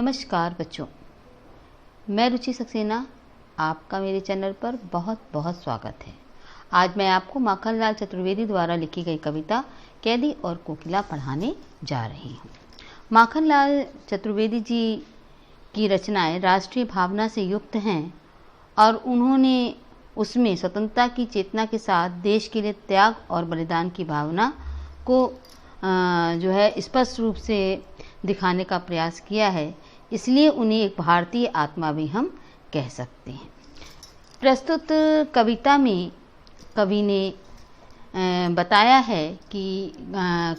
नमस्कार बच्चों, मैं रुचि सक्सेना, आपका मेरे चैनल पर बहुत बहुत स्वागत है। आज मैं आपको माखनलाल चतुर्वेदी द्वारा लिखी गई कविता कैदी और कोकिला पढ़ाने जा रही हूँ। माखनलाल चतुर्वेदी जी की रचनाएं राष्ट्रीय भावना से युक्त हैं और उन्होंने उसमें स्वतंत्रता की चेतना के साथ देश के लिए त्याग और बलिदान की भावना को जो है स्पष्ट रूप से दिखाने का प्रयास किया है, इसलिए उन्हें एक भारतीय आत्मा भी हम कह सकते हैं। प्रस्तुत कविता में कवि ने बताया है कि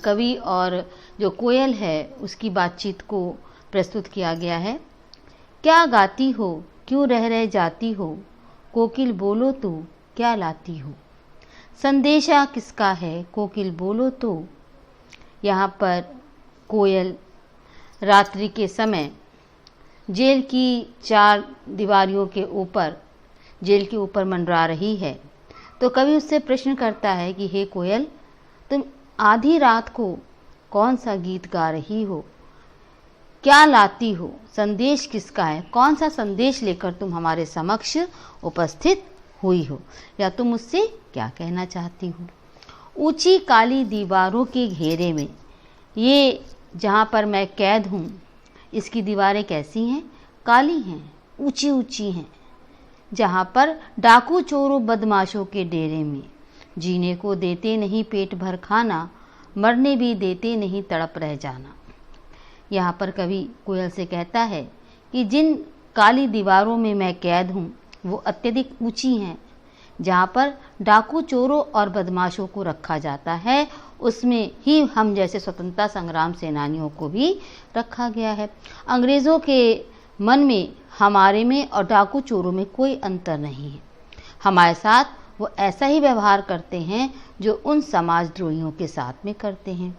कवि और जो कोयल है उसकी बातचीत को प्रस्तुत किया गया है। क्या गाती हो, क्यों रह जाती हो, कोकिल बोलो तो क्या लाती हो। संदेशा किसका है, कोकिल बोलो तो। यहाँ पर कोयल रात्रि के समय जेल की चार दीवारियों के ऊपर जेल के ऊपर मंडरा रही है, तो कवि उससे प्रश्न करता है कि हे कोयल, तुम आधी रात को कौन सा गीत गा रही हो, क्या लाती हो, संदेश किसका है, कौन सा संदेश लेकर तुम हमारे समक्ष उपस्थित हुई हो, या तुम मुझसे क्या कहना चाहती हो। ऊंची काली दीवारों के घेरे में, ये जहाँ पर मैं कैद हूँ, इसकी दीवारें कैसी हैं, काली हैं, ऊंची ऊंची हैं। जहाँ पर डाकू चोरों बदमाशों के डेरे में, जीने को देते नहीं पेट भर खाना, मरने भी देते नहीं तड़प रह जाना। यहाँ पर कवि कोयल से कहता है कि जिन काली दीवारों में मैं कैद हूँ वो अत्यधिक ऊंची हैं। जहाँ पर डाकू चोरों और बदमाशों को रखा जाता है, उसमें ही हम जैसे स्वतंत्रता संग्राम सेनानियों को भी रखा गया है। अंग्रेज़ों के मन में हमारे में और डाकू चोरों में कोई अंतर नहीं है। हमारे साथ वो ऐसा ही व्यवहार करते हैं जो उन समाजद्रोहियों के साथ में करते हैं।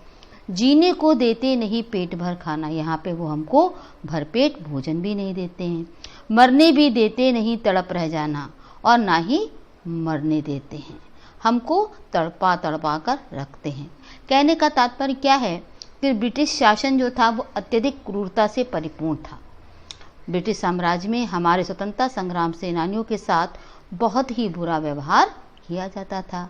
जीने को देते नहीं पेट भर खाना, यहाँ पे वो हमको भरपेट भोजन भी नहीं देते हैं। मरने भी देते नहीं तड़प रह जाना, और ना ही मरने देते हैं, हमको तड़पा तड़पा कर रखते हैं। कहने का तात्पर्य क्या है कि ब्रिटिश शासन जो था वो अत्यधिक क्रूरता से परिपूर्ण था। ब्रिटिश साम्राज्य में हमारे स्वतंत्रता संग्राम सेनानियों के साथ बहुत ही बुरा व्यवहार किया जाता था।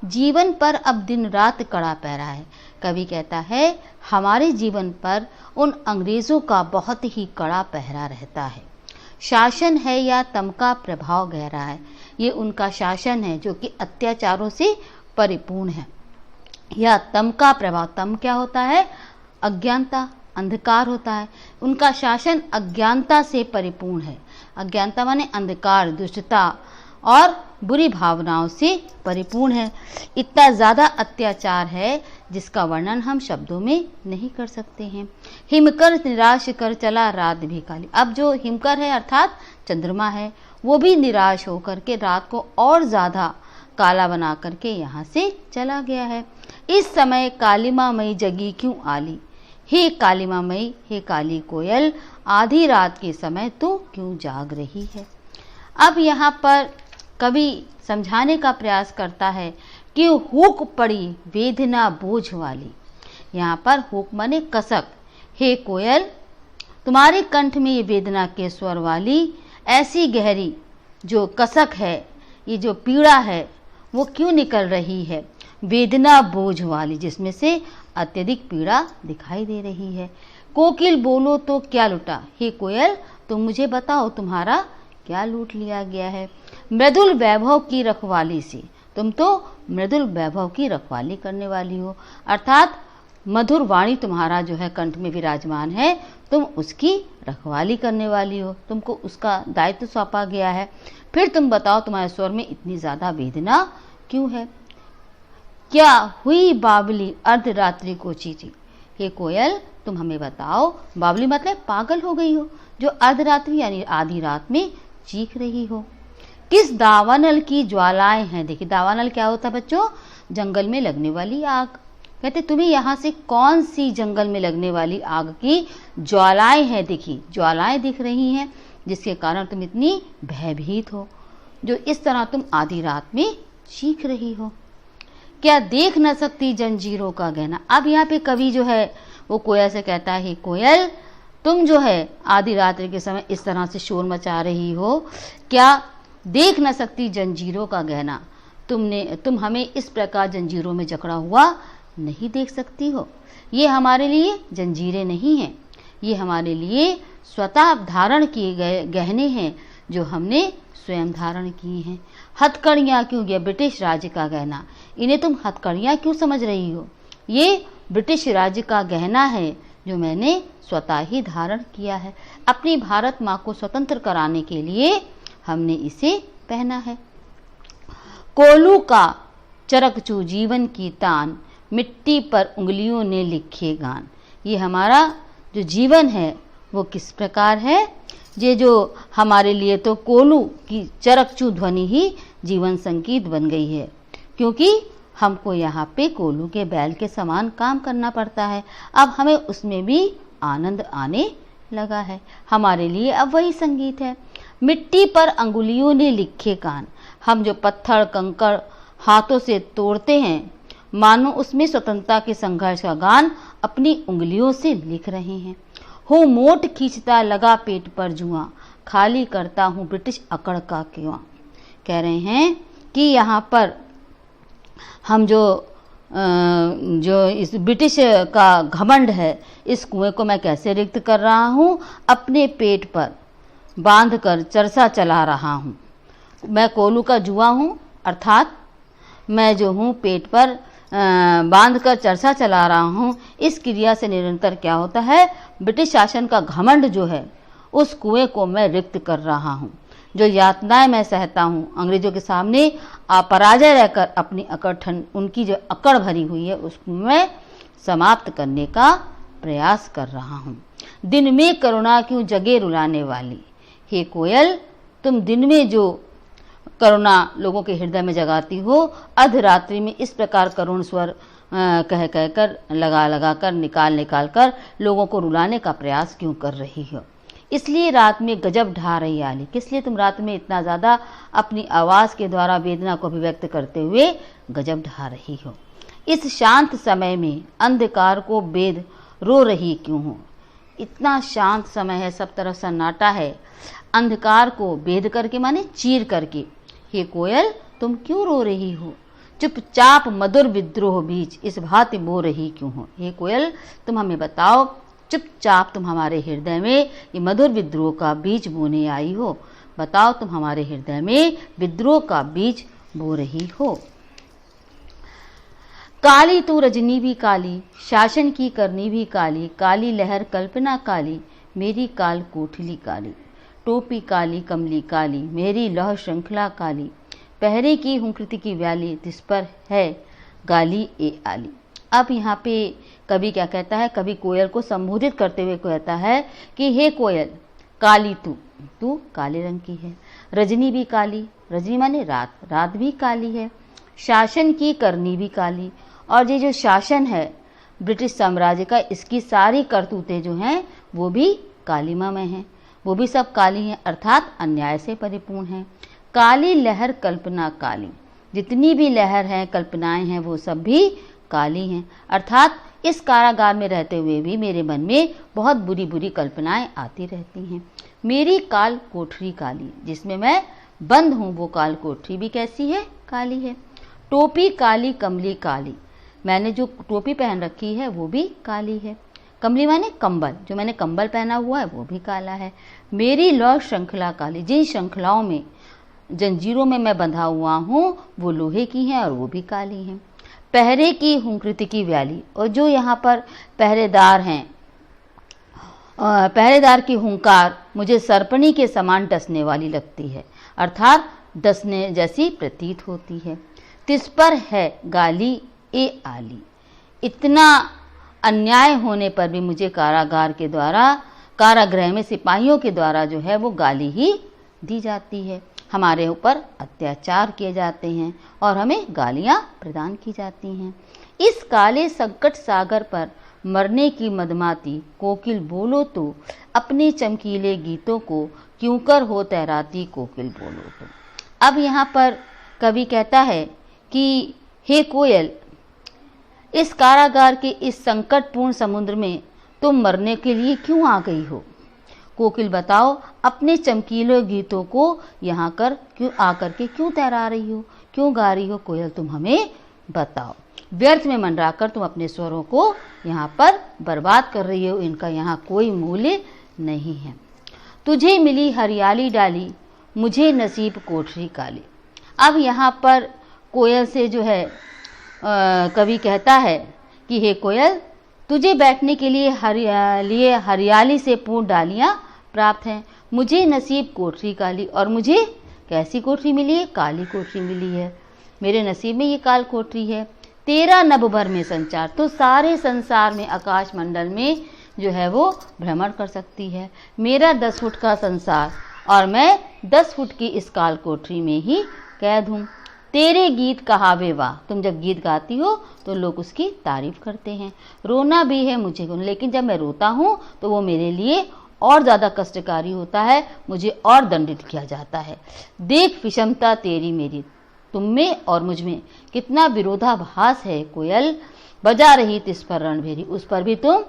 जीवन पर अब दिन रात कड़ा पहरा है। कवि कहता है हमारे जीवन पर उन अंग्रेज़ों का बहुत ही कड़ा पहरा रहता है। शासन है या तम का प्रभाव गहरा है, ये उनका शासन है जो कि अत्याचारों से परिपूर्ण है। या तम का प्रभाव, तम क्या होता है, अज्ञानता, अंधकार होता है। उनका शासन अज्ञानता से परिपूर्ण है। अज्ञानता माने अंधकार, दुष्टता और बुरी भावनाओं से परिपूर्ण है। इतना ज़्यादा अत्याचार है जिसका वर्णन हम शब्दों में नहीं कर सकते हैं। हिमकर निराश कर चला रात भी काली। अब जो हिमकर है अर्थात चंद्रमा है, वो भी निराश होकर के रात को और ज़्यादा काला बना करके यहाँ से चला गया है। इस समय कालिमा मई जगी क्यों आली, हे कालिमा मई, हे काली कोयल, आधी रात के समय तू क्यों जाग रही है। अब यहाँ पर कवि समझाने का प्रयास करता है कि हुक पड़ी वेदना बोझ वाली। यहाँ पर हुक माने कसक। हे कोयल, तुम्हारे कंठ में ये वेदना के स्वर वाली ऐसी गहरी जो कसक है, ये जो पीड़ा है वो क्यों निकल रही है। वेदना बोझ वाली, जिसमें से अत्यधिक पीड़ा दिखाई दे रही है। कोकिल बोलो तो क्या लुटा, हे कोयल तुम मुझे बताओ तुम्हारा क्या लूट लिया गया है। मृदुल वैभव की रखवाली से, तुम तो मृदुल वैभव की रखवाली करने वाली हो, अर्थात मधुर वाणी तुम्हारा जो है कंठ में विराजमान है, तुम उसकी रखवाली करने वाली हो, तुमको उसका दायित्व सौंपा गया है। फिर तुम बताओ तुम्हारे स्वर में इतनी ज़्यादा वेदना क्यों है। क्या हुई बावली अर्धरात्रि को चीची, हे कोयल तुम हमें बताओ। बावली मतलब पागल हो गई हो, जो अर्धरात्रि यानी आधी रात में चीख रही हो। किस दावानल की ज्वालाएं हैं। देखिए दावानल क्या होता है बच्चों, जंगल में लगने वाली आग। कहते तुम्हें यहाँ से कौन सी जंगल में लगने वाली आग की ज्वालाएं हैं, देखिए ज्वालाएं दिख रही हैं, जिसके कारण तुम इतनी भयभीत हो, जो इस तरह तुम आधी रात में चीख रही हो। क्या देख न सकती जंजीरों का गहना। अब यहाँ पे कवि जो है वो कोयल से कहता है, कोयल तुम जो है आधी रात्रि के समय इस तरह से शोर मचा रही हो, क्या देख न सकती जंजीरों का गहना? तुम हमें इस प्रकार जंजीरों में जकड़ा हुआ नहीं देख सकती हो? ये हमारे लिए जंजीरें नहीं हैं, ये हमारे लिए स्वतः धारण किए गए गहने हैं जो हमने स्वयं धारण किए हैं। हथकड़ियाँ क्यों? ये ब्रिटिश राज्य का गहना, इन्हें तुम हथकड़ियाँ क्यों समझ रही हो? ये ब्रिटिश राज्य का गहना है जो मैंने स्वतः ही धारण किया है। अपनी भारत माँ को स्वतंत्र कराने के लिए हमने इसे पहना है। कोलू का चरकचू जीवन की तान, मिट्टी पर उंगलियों ने लिखे गान। ये हमारा जो जीवन है वो किस प्रकार है? ये जो हमारे लिए तो कोलू की चरकचू ध्वनि ही जीवन संगीत बन गई है, क्योंकि हमको यहाँ पे कोलू के बैल के समान काम करना पड़ता है। अब हमें उसमें भी आनंद आने लगा है। हमारे लिए अब वही संगीत है। मिट्टी पर अंगुलियों ने लिखे गान, हम जो पत्थर कंकड़ हाथों से तोड़ते हैं, मानो उसमें स्वतंत्रता के संघर्ष का गान अपनी उंगलियों से लिख रहे हैं। हो मोट खींचता लगा पेट पर जुआ, खाली करता हूँ ब्रिटिश अकड़ का कुआं। कह रहे हैं कि यहाँ पर हम जो इस ब्रिटिश का घमंड है, इस कुएं को मैं कैसे रिक्त कर रहा हूँ? अपने पेट पर बांधकर चरसा चला रहा हूँ। मैं कोलू का जुआ हूँ, अर्थात मैं जो हूँ पेट पर बांधकर चरसा चला रहा हूँ। इस क्रिया से निरंतर क्या होता है? ब्रिटिश शासन का घमंड जो है, उस कुएं को मैं रिक्त कर रहा हूँ। जो यातनाएं मैं सहता हूँ अंग्रेजों के सामने अपराजय रहकर, अपनी उनकी जो अकड़ भरी हुई है उसको मैं समाप्त करने का प्रयास कर रहा हूँ। दिन में करुणा क्यों जगे रुलाने वाली, हे कोयल तुम दिन में जो करुणा लोगों के हृदय में जगाती हो, अर्धरात्रि में इस प्रकार करुण स्वर कह कर लगा कर निकाल कर लोगों को रुलाने का प्रयास क्यों कर रही हो? इसलिए रात में गजब ढा रही आली। किस लिए तुम रात में इतना ज़्यादा अपनी आवाज़ के द्वारा वेदना को अभिव्यक्त करते हुए गजब ढा रही हो? इस शांत समय में अंधकार को बेद रो रही क्यों हो? इतना शांत समय है, सब तरफ सन्नाटा है, अंधकार को बेद करके माने चीर करके, हे कोयल तुम क्यों रो रही हो? चुपचाप मधुर विद्रोह बीच इस भांति बो रही क्यों हो? हे कोयल तुम हमें बताओ, चुपचाप तुम हमारे हृदय में ये मधुर विद्रोह का बीज बोने आई हो। बताओ तुम हमारे हृदय में विद्रोह का बीज बो रही हो। काली तू रजनी भी काली, शासन की करनी भी काली, काली लहर कल्पना काली, मेरी काल कोठली काली, टोपी काली कमली काली, मेरी लौह श्रृंखला काली, पहरे की हूँ कृति की व्याली, तिस पर है गाली ए आली। अब यहाँ पे कवि क्या कहता है? कवि कोयल को संबोधित करते हुए कहता है कि हे कोयल, काली तू काले रंग की है, रजनी भी काली, रजनी माने रात भी काली है, शासन की करनी भी काली, और ये जो शासन है ब्रिटिश साम्राज्य का, इसकी सारी करतूतें जो हैं वो भी कालिमा में हैं, वो भी सब काली हैं, अर्थात अन्याय से परिपूर्ण हैं। काली लहर कल्पना काली, जितनी भी लहर हैं कल्पनाएं हैं वो सब भी काली हैं, अर्थात इस कारागार में रहते हुए भी मेरे मन में बहुत बुरी बुरी कल्पनाएं आती रहती हैं। मेरी काल कोठरी काली, जिसमें मैं बंद हूँ वो काल कोठरी भी कैसी है? काली है। टोपी काली कमली काली, मैंने जो टोपी पहन रखी है वो भी काली है। कमली माने कंबल, जो मैंने कंबल पहना हुआ है वो भी काला है। मेरी लौह श्रृंखला काली, जिन श्रृंखलाओं में जंजीरों में मैं बंधा हुआ हूँ वो लोहे की हैं और वो भी काली हैं। पहरे की हूँ कृति की व्याली, और जो यहाँ पर पहरेदार हैं, पहरेदार की हुंकार मुझे सरपणी के समान डसने वाली लगती है, अर्थात डसने जैसी प्रतीत होती है। तिस पर है गाली ए आली, इतना अन्याय होने पर भी मुझे कारागृह में सिपाहियों के द्वारा जो है वो गाली ही दी जाती है। हमारे ऊपर अत्याचार किए जाते हैं और हमें गालियां प्रदान की जाती हैं। इस काले संकट सागर पर मरने की मदमाती कोकिल बोलो तो, अपने चमकीले गीतों को क्यों कर हो तैराती कोकिल बोलो तो। अब यहाँ पर कवि कहता है कि हे कोयल, इस कारागार के इस संकटपूर्ण समुद्र में तुम मरने के लिए क्यों आ गई हो? कोकिल बताओ, अपने चमकीले गीतों को यहाँ कर क्यों आकर के क्यों तैरा रही हो, क्यों गा रही हो? कोयल तुम हमें बताओ। व्यर्थ में मंडराकर तुम अपने स्वरों को यहाँ पर बर्बाद कर रही हो, इनका यहाँ कोई मूल्य नहीं है। तुझे मिली हरियाली डाली, मुझे नसीब कोठरी काली। अब यहाँ पर कोयल से जो है कवि कहता है कि हे कोयल, तुझे बैठने के लिए हरियाली से पूर्ण डालियाँ प्राप्त हैं, मुझे नसीब कोठरी काली। और मुझे कैसी कोठरी मिली है? काली कोठरी मिली है। मेरे नसीब में ये काल कोठरी है। तेरा नभ भर में संचार, तो सारे संसार में, आकाश मंडल में जो है वो भ्रमण कर सकती है। मेरा 10 फुट का संसार और मैं 10 फुट की इस काल कोठरी में ही कैद हूँ। तेरे गीत कहावे वाह, तुम जब गीत गाती हो तो लोग उसकी तारीफ करते हैं। रोना भी है मुझे, लेकिन जब मैं रोता हूँ तो वो मेरे लिए और ज़्यादा कष्टकारी होता है, मुझे और दंडित किया जाता है। देख विषमता तेरी मेरी, तुम में और मुझ में कितना विरोधाभास है। कोयल बजा रही तिस पर रणभेरी, उस पर भी तुम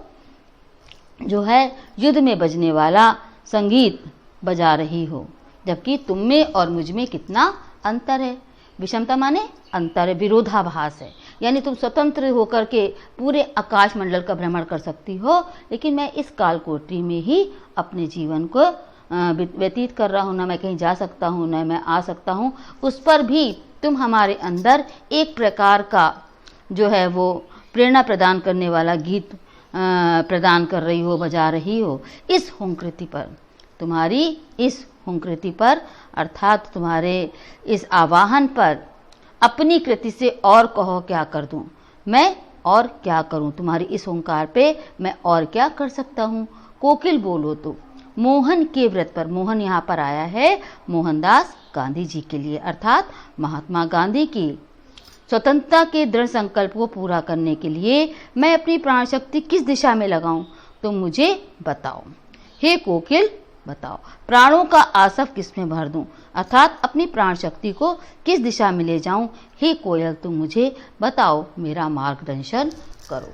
जो है युद्ध में बजने वाला संगीत बजा रही हो, जबकि तुम में और मुझ में कितना अंतर है। विषमता माने अंतर है, विरोधाभास है। यानी तुम स्वतंत्र होकर के पूरे आकाश मंडल का भ्रमण कर सकती हो, लेकिन मैं इस काल कोठरी में ही अपने जीवन को व्यतीत कर रहा हूँ। ना मैं कहीं जा सकता हूँ, ना मैं आ सकता हूँ। उस पर भी तुम हमारे अंदर एक प्रकार का जो है वो प्रेरणा प्रदान करने वाला गीत प्रदान कर रही हो, बजा रही हो। इस हुंकृति पर, तुम्हारी इस हुंकृति पर अर्थात तुम्हारे इस आवाहन पर अपनी कृति से और कहो क्या कर दूं, मैं और क्या करूं? तुम्हारी इस हुंकार पे मैं और क्या कर सकता हूं? कोकिल बोलो तो मोहन के व्रत पर, मोहन यहाँ पर आया है मोहनदास गांधी जी के लिए, अर्थात महात्मा गांधी की स्वतंत्रता के दृढ़ संकल्प को पूरा करने के लिए मैं अपनी प्राण शक्ति किस दिशा में लगाऊं? तुम मुझे बताओ। हे कोकिल बताओ, प्राणों का आसव किस में भर दूं, अर्थात अपनी प्राण शक्ति को किस दिशा में ले जाऊं? हे कोयल तुम मुझे बताओ, मेरा मार्गदर्शन करो।